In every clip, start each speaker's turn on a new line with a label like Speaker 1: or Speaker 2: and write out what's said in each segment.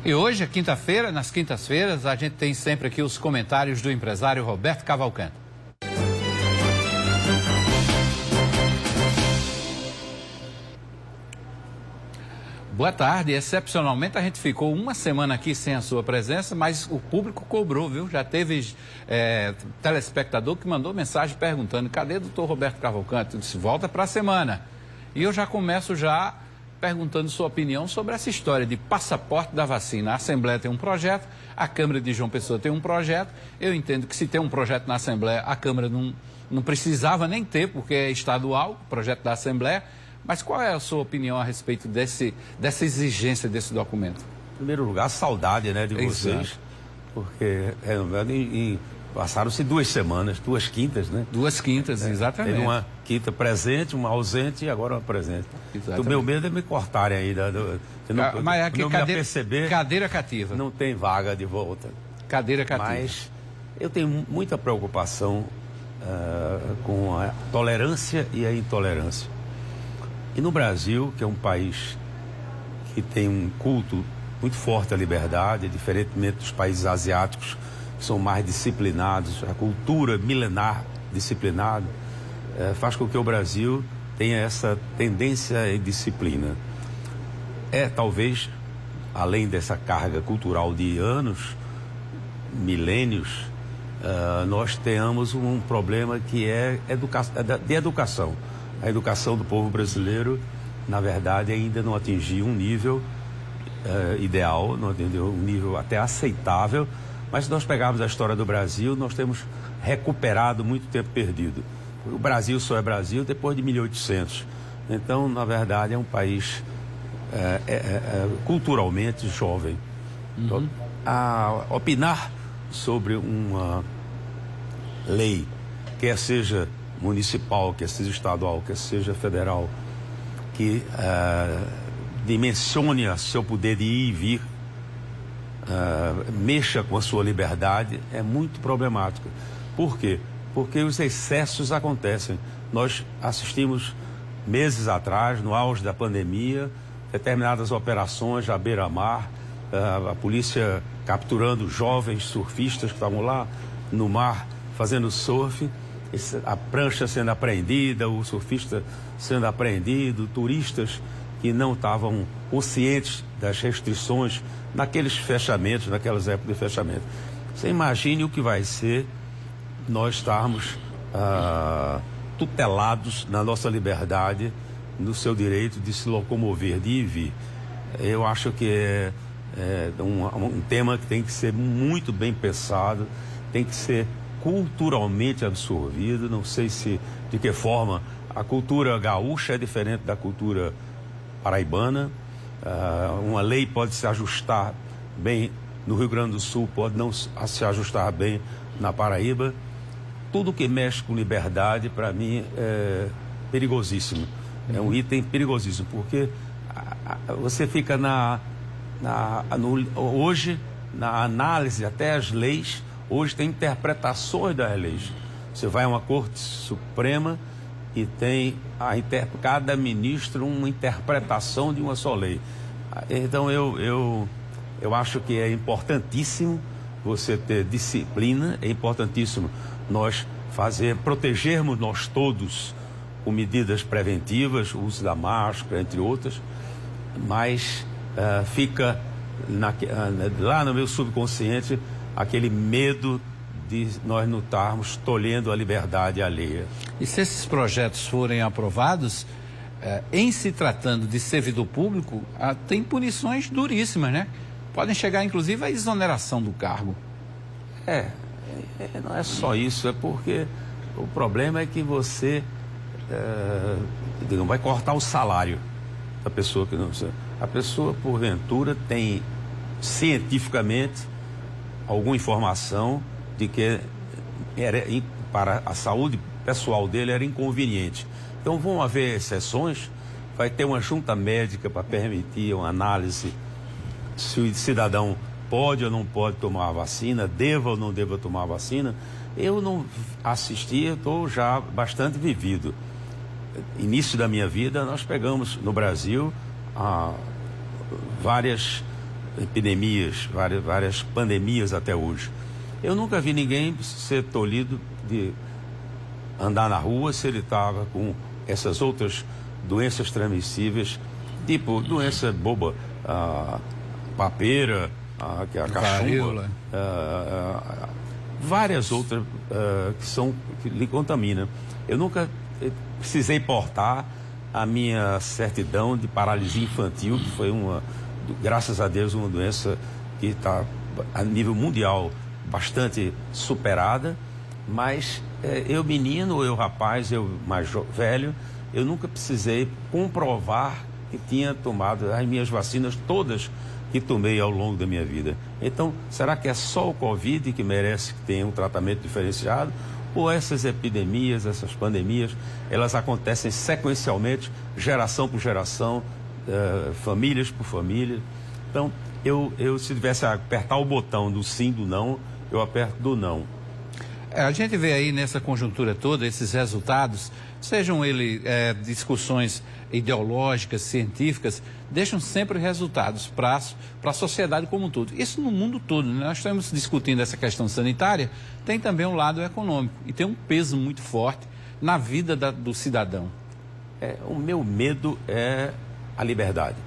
Speaker 1: E hoje é quinta-feira, nas quintas-feiras, a gente tem sempre aqui os comentários do empresário Roberto Cavalcante. Boa tarde. Excepcionalmente, a gente ficou uma semana aqui sem a sua presença, mas o público cobrou, viu? Já teve telespectador que mandou mensagem perguntando: cadê o doutor Roberto Cavalcante? Eu disse: volta para a semana. E eu já começo perguntando sua opinião sobre essa história de passaporte da vacina. A Assembleia tem um projeto, a Câmara de João Pessoa tem um projeto. Eu entendo que se tem um projeto na Assembleia, a Câmara não precisava nem ter, porque é estadual, o projeto da Assembleia. Mas qual é a sua opinião a respeito dessa exigência desse documento?
Speaker 2: Em primeiro lugar, saudade, né, de vocês, porque passaram-se 2 semanas, 2 quintas, né?
Speaker 1: 2 quintas, exatamente.
Speaker 2: Teve uma quinta presente, uma ausente e agora uma presente. Exatamente. O meu medo é me cortarem aí,
Speaker 1: mas aqui
Speaker 2: não perceber,
Speaker 1: cadeira cativa.
Speaker 2: Não tem vaga de volta.
Speaker 1: Cadeira cativa.
Speaker 2: Mas eu tenho muita preocupação com a tolerância e a intolerância. E no Brasil, que é um país que tem um culto muito forte à liberdade, diferentemente dos países asiáticos, que são mais disciplinados, a cultura milenar disciplinada, faz com que o Brasil tenha essa tendência e disciplina. Talvez, além dessa carga cultural de anos, milênios, nós tenhamos um problema que é de educação. A educação do povo brasileiro, na verdade, ainda não atingiu um nível ideal, não atingiu um nível até aceitável, mas se nós pegarmos a história do Brasil, nós temos recuperado muito tempo perdido. O Brasil só é Brasil depois de 1800. Então, na verdade, é um país culturalmente jovem. Então, opinar sobre uma lei, quer seja municipal, quer seja estadual, quer seja federal, que dimensione seu poder de ir e vir, mexa com a sua liberdade, é muito problemático. Por quê? Porque os excessos acontecem. Nós assistimos meses atrás, no auge da pandemia, determinadas operações à beira-mar, a polícia capturando jovens surfistas que estavam lá no mar fazendo surf, a prancha sendo apreendida, o surfista sendo apreendido, turistas que não estavam conscientes das restrições naqueles fechamentos, naquelas épocas de fechamento. Você imagine o que vai ser nós estarmos tutelados na nossa liberdade, no seu direito de se locomover, de ir e vir. Eu acho que é um tema que tem que ser muito bem pensado, tem que ser culturalmente absorvido. Não sei de que forma a cultura gaúcha é diferente da cultura paraibana. Uma lei pode se ajustar bem no Rio Grande do Sul, pode não se ajustar bem na Paraíba. Tudo que mexe com liberdade, para mim, é perigosíssimo. É um item perigosíssimo, porque você fica hoje, na análise, até as leis, hoje tem interpretações das leis. Você vai a uma Corte Suprema e tem cada ministro uma interpretação de uma só lei. Então eu acho que é importantíssimo você ter disciplina, é importantíssimo nós protegermos nós todos com medidas preventivas, o uso da máscara, entre outras, mas fica lá no meu subconsciente aquele medo de nós não estarmos tolhendo a liberdade alheia.
Speaker 1: E se esses projetos forem aprovados, em se tratando de servidor público, tem punições duríssimas, né? Podem chegar, inclusive, à exoneração do cargo.
Speaker 2: Não é só isso, é porque o problema é que você vai cortar o salário da pessoa que não... A pessoa, porventura, tem cientificamente alguma informação de que para a saúde pessoal dele era inconveniente. Então vão haver exceções, vai ter uma junta médica para permitir uma análise se o cidadão pode ou não pode tomar a vacina, deva ou não deva tomar a vacina. Eu não assisti, eu estou já bastante vivido. Início da minha vida, nós pegamos no Brasil várias epidemias, várias pandemias até hoje. Eu nunca vi ninguém ser tolhido de andar na rua se ele estava com essas outras doenças transmissíveis, tipo doença boba, papeira, que é a cachumba, várias outras que lhe contaminam. Eu nunca precisei portar a minha certidão de paralisia infantil, que foi graças a Deus, uma doença que está a nível mundial bastante superada, mas eu menino, eu rapaz, eu mais velho, eu nunca precisei comprovar que tinha tomado as minhas vacinas todas que tomei ao longo da minha vida. Então, será que é só o Covid que merece que tenha um tratamento diferenciado? Ou essas epidemias, essas pandemias, elas acontecem sequencialmente, geração por geração, famílias por família? Então, eu se tivesse a apertar o botão do sim, do não, eu aperto do não.
Speaker 1: A gente vê aí nessa conjuntura toda esses resultados, sejam eles discussões ideológicas, científicas, deixam sempre resultados para a sociedade como um todo. Isso no mundo todo, né? Nós estamos discutindo essa questão sanitária, tem também um lado econômico e tem um peso muito forte na vida do cidadão.
Speaker 2: O meu medo é a liberdade.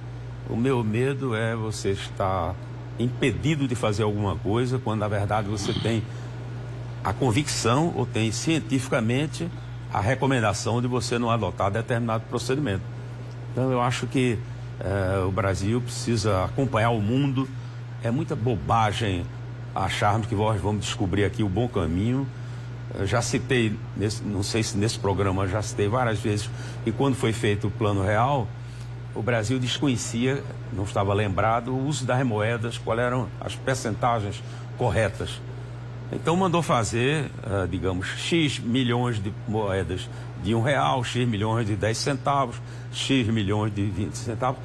Speaker 2: O meu medo é você estar impedido de fazer alguma coisa quando na verdade você tem a convicção ou tem cientificamente a recomendação de você não adotar determinado procedimento. Então eu acho que o Brasil precisa acompanhar o mundo. É muita bobagem acharmos que nós vamos descobrir aqui o bom caminho. Eu já citei, não sei se nesse programa, já citei várias vezes, que quando foi feito o Plano Real, o Brasil desconhecia, não estava lembrado, o uso das moedas, quais eram as percentagens corretas. Então mandou fazer, digamos, X milhões de moedas de R$1, X milhões de 10 centavos, X milhões de 20 centavos.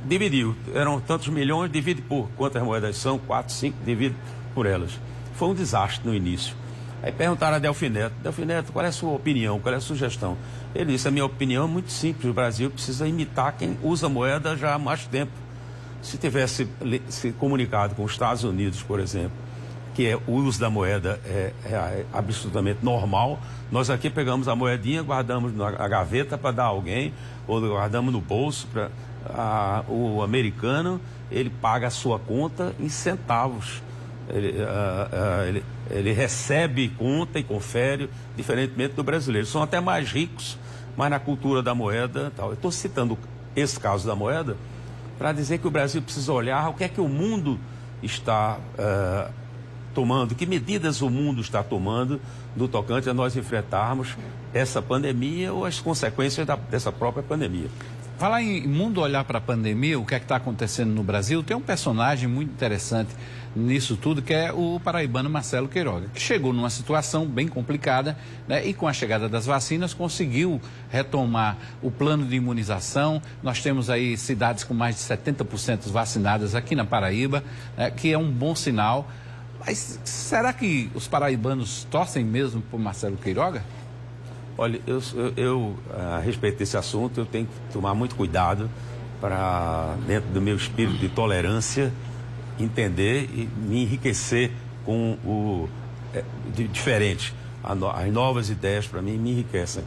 Speaker 2: Dividiu, eram tantos milhões, divide por quantas moedas são, 4, 5, divide por elas. Foi um desastre no início. Aí perguntaram a Delfim Neto, qual é a sua opinião, qual é a sugestão? Ele disse, a minha opinião é muito simples, o Brasil precisa imitar quem usa moeda já há mais tempo. Se tivesse se comunicado com os Estados Unidos, por exemplo, que o uso da moeda é absolutamente normal. Nós aqui pegamos a moedinha, guardamos na gaveta para dar a alguém, ou guardamos no bolso. O americano, ele paga a sua conta em centavos. Ele recebe conta e confere, diferentemente do brasileiro. São até mais ricos, mas na cultura da moeda... Tal. Eu estou citando esse caso da moeda para dizer que o Brasil precisa olhar o que é que o mundo está... tomando, que medidas o mundo está tomando no tocante a nós enfrentarmos essa pandemia ou as consequências dessa própria pandemia.
Speaker 1: Falar em mundo olhar para a pandemia, o que é que está acontecendo no Brasil, tem um personagem muito interessante nisso tudo, que é o paraibano Marcelo Queiroga, que chegou numa situação bem complicada, né, e com a chegada das vacinas conseguiu retomar o plano de imunização. Nós temos aí cidades com mais de 70% vacinadas aqui na Paraíba, né, que é um bom sinal. Mas será que os paraibanos torcem mesmo por Marcelo Queiroga?
Speaker 2: Olha, eu a respeito desse assunto, eu tenho que tomar muito cuidado para, dentro do meu espírito de tolerância, entender e me enriquecer com o diferente. As novas ideias, para mim, me enriquecem.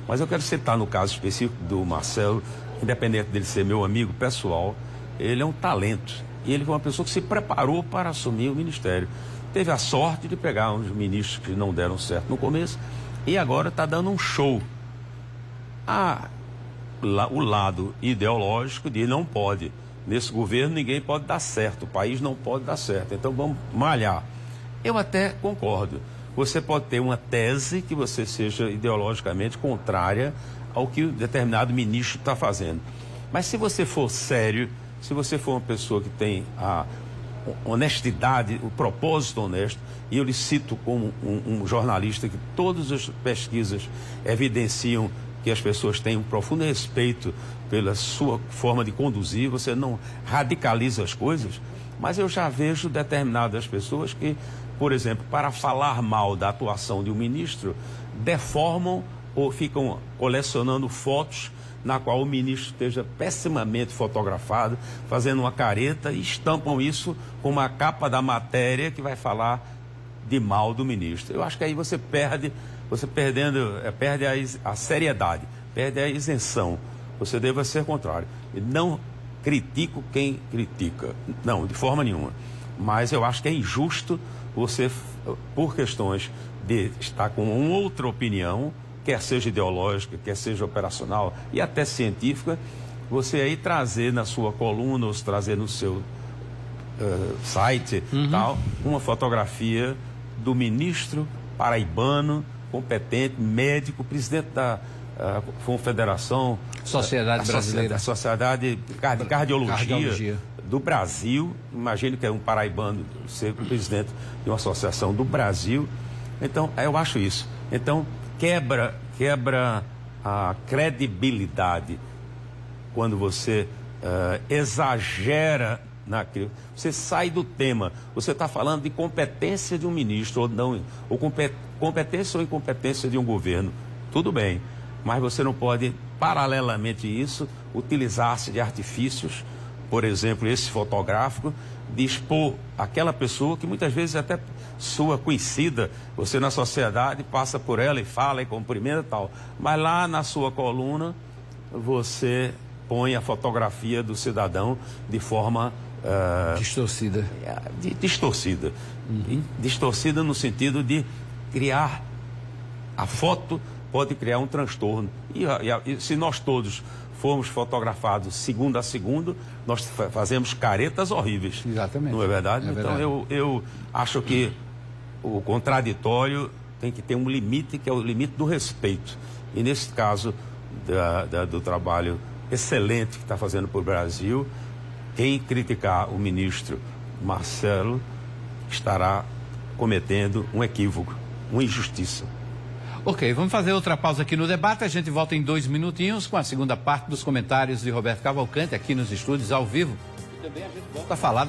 Speaker 2: Mas eu quero citar no caso específico do Marcelo, independente dele ser meu amigo pessoal, ele é um talento. E ele foi uma pessoa que se preparou para assumir o ministério. Teve a sorte de pegar uns ministros que não deram certo no começo e agora está dando um show. O lado ideológico de não pode. Nesse governo ninguém pode dar certo, o país não pode dar certo. Então vamos malhar. Eu até concordo. Você pode ter uma tese que você seja ideologicamente contrária ao que um determinado ministro está fazendo. Mas se você for sério, se você for uma pessoa que tem a honestidade, o propósito honesto, e eu lhe cito como um jornalista que todas as pesquisas evidenciam que as pessoas têm um profundo respeito pela sua forma de conduzir, você não radicaliza as coisas, mas eu já vejo determinadas pessoas que, por exemplo, para falar mal da atuação de um ministro, deformam ou ficam colecionando fotos na qual o ministro esteja pessimamente fotografado, fazendo uma careta, e estampam isso com uma capa da matéria que vai falar de mal do ministro. Eu acho que aí você perde a seriedade, perde a isenção. Você deve ser contrário. E não critico quem critica, não, de forma nenhuma. Mas eu acho que é injusto você, por questões de estar com uma outra opinião, quer seja ideológica, quer seja operacional e até científica, você aí trazer na sua coluna, ou trazer no seu site, tal, uma fotografia do ministro paraibano, competente, médico, presidente da Confederação
Speaker 1: Sociedade Brasileira,
Speaker 2: da Sociedade de Cardiologia do Brasil. Imagino que é um paraibano ser presidente de uma associação do Brasil. Então, eu acho isso. Então, quebra a credibilidade quando você exagera naquilo. Você sai do tema. Você está falando de competência de um ministro ou não, ou competência ou incompetência de um governo. Tudo bem, mas você não pode, paralelamente a isso, utilizar-se de artifícios, por exemplo, esse fotográfico, de expor aquela pessoa que muitas vezes até sua conhecida, você na sociedade passa por ela e fala e cumprimenta e tal, mas lá na sua coluna você põe a fotografia do cidadão de forma
Speaker 1: distorcida.
Speaker 2: Distorcida. Distorcida no sentido de criar, a foto pode criar um transtorno. E se nós todos formos fotografados segundo a segundo, nós fazemos caretas horríveis.
Speaker 1: Exatamente.
Speaker 2: Não é verdade?
Speaker 1: É verdade.
Speaker 2: Então eu acho que o contraditório tem que ter um limite, que é o limite do respeito. E nesse caso do trabalho excelente que está fazendo para o Brasil, quem criticar o ministro Marcelo estará cometendo um equívoco, uma injustiça.
Speaker 1: Ok, vamos fazer outra pausa aqui no debate. A gente volta em 2 minutinhos com a segunda parte dos comentários de Roberto Cavalcante aqui nos estúdios ao vivo. E também a gente volta a falar da